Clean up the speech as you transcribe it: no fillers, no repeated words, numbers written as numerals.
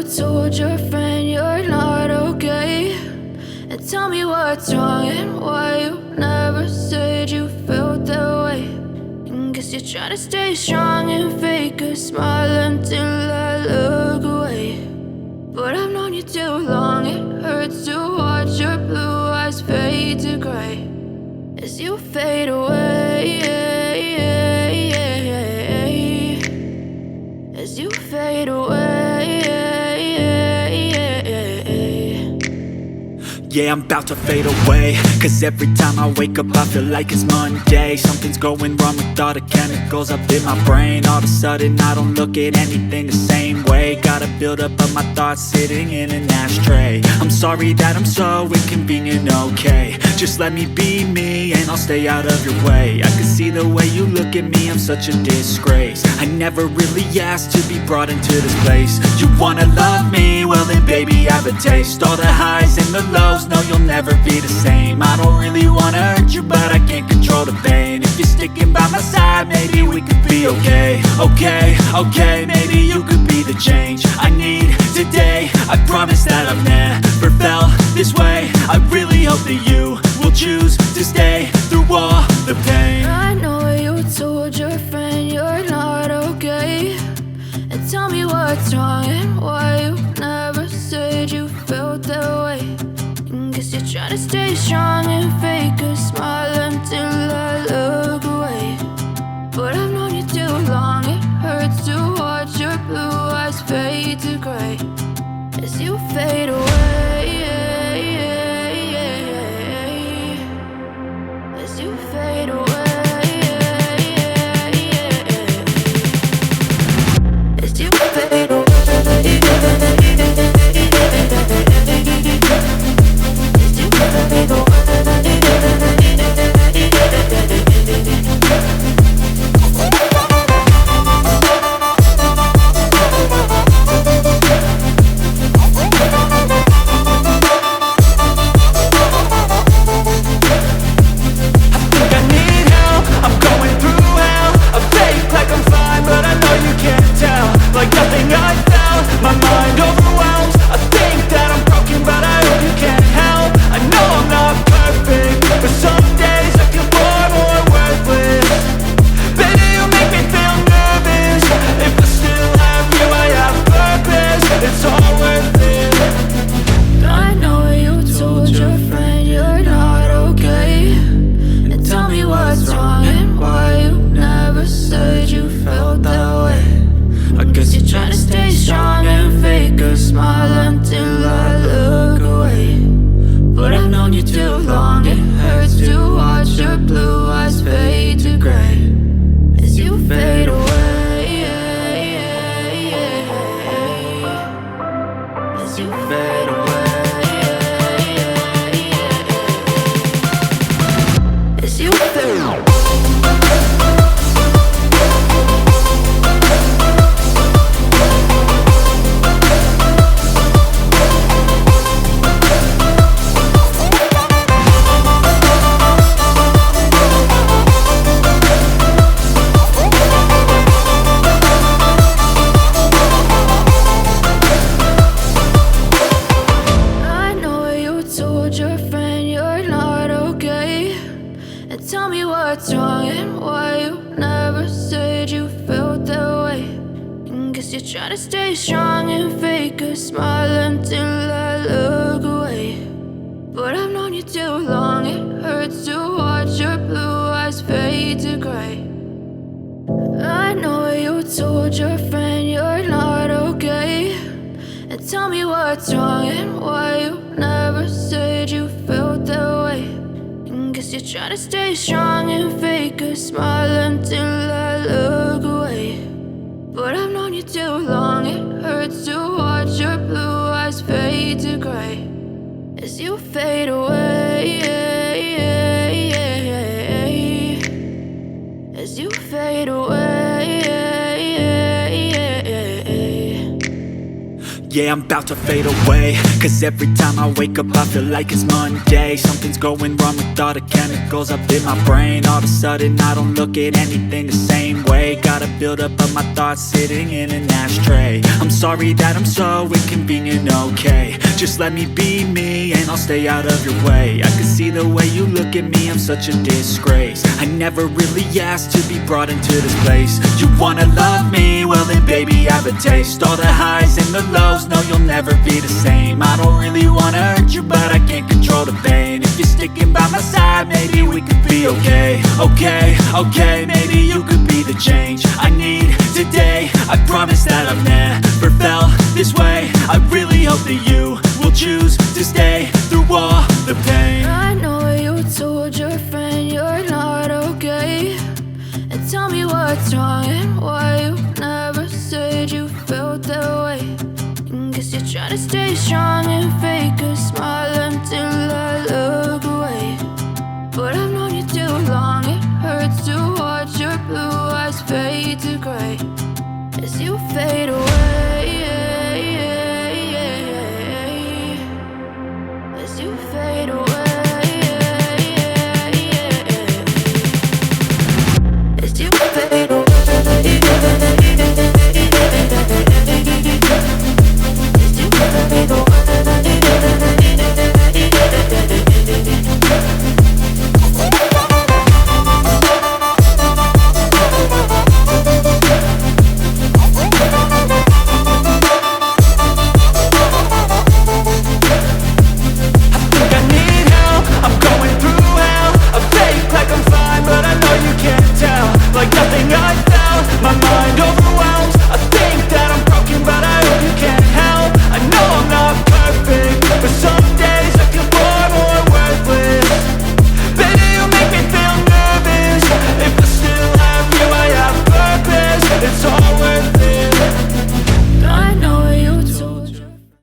told your friend you're not okay, and tell me what's wrong and why you never said you felt that way. And guess you're trying to stay strong and fake a smile until I look away. But I've known you too long, it hurts to watch your blue eyes fade to gray as you fade away, as you fade away. Yeah, I'm about to fade away, cause every time I wake up I feel like it's Monday. Something's going wrong with all the chemicals up in my brain. All of a sudden I don't look at anything the same way. Got a build up of my thoughts sitting in an ashtray. I'm sorry that I'm so inconvenient, okay. Just let me be me and I'll stay out of your way. I can see the way you look at me, I'm such a disgrace. I never really asked to be brought into this place. You wanna love me? Well then baby, have a taste. All the highs and the lows, no, you'll never be the same. I don't really wanna hurt you, but I can't control the pain. If you're sticking by my side, maybe we could be okay. Okay, maybe you could be the change I need today. I promise that I've never felt this way. I really hope that you will choose to stay through all the pain. I know you told your friend you're not okay, and tell me what's wrong and why you never said you felt that way. And guess you're trying to stay strong and fake a smile until I look away. But I've known you too long, it hurts to watch your blue eyes fade to gray as you fade away, as you fade away. As you fade away. Tell me what's wrong and why you never said you felt that way. And guess you're trying to stay strong and fake a smile until I look away. But I've known you too long, it hurts to watch your blue eyes fade to gray. I know you told your friend you're not okay, and tell me what's wrong and why you never said you felt that way. Guess you're trying to stay strong and fake a smile until I look away. But I've known you too long, it hurts to watch your blue eyes fade to gray as you fade away, as you fade away. Yeah, I'm about to fade away, cause every time I wake up I feel like it's Monday. Something's going wrong with all the chemicals up in my brain. All of a sudden I don't look at anything the same way. Gotta build up of my thoughts sitting in an ashtray. I'm sorry that I'm so inconvenient, okay. Just let me be me and I'll stay out of your way. I can see the way you look at me, I'm such a disgrace. I never really asked to be brought into this place. You wanna love me? Well then baby have a taste. All the highs and the lows, no you'll never be the same. I don't really wanna hurt you but I can't control the pain. If you're sticking by my side, maybe we could be okay. Okay, maybe you could be the change I need today. I promise that I've never felt this way. I really hope that you will choose to stay through all the pain. I know you told your friend you're not okay, and tell me what's wrong and why you never said you felt that way. And guess you're trying to stay strong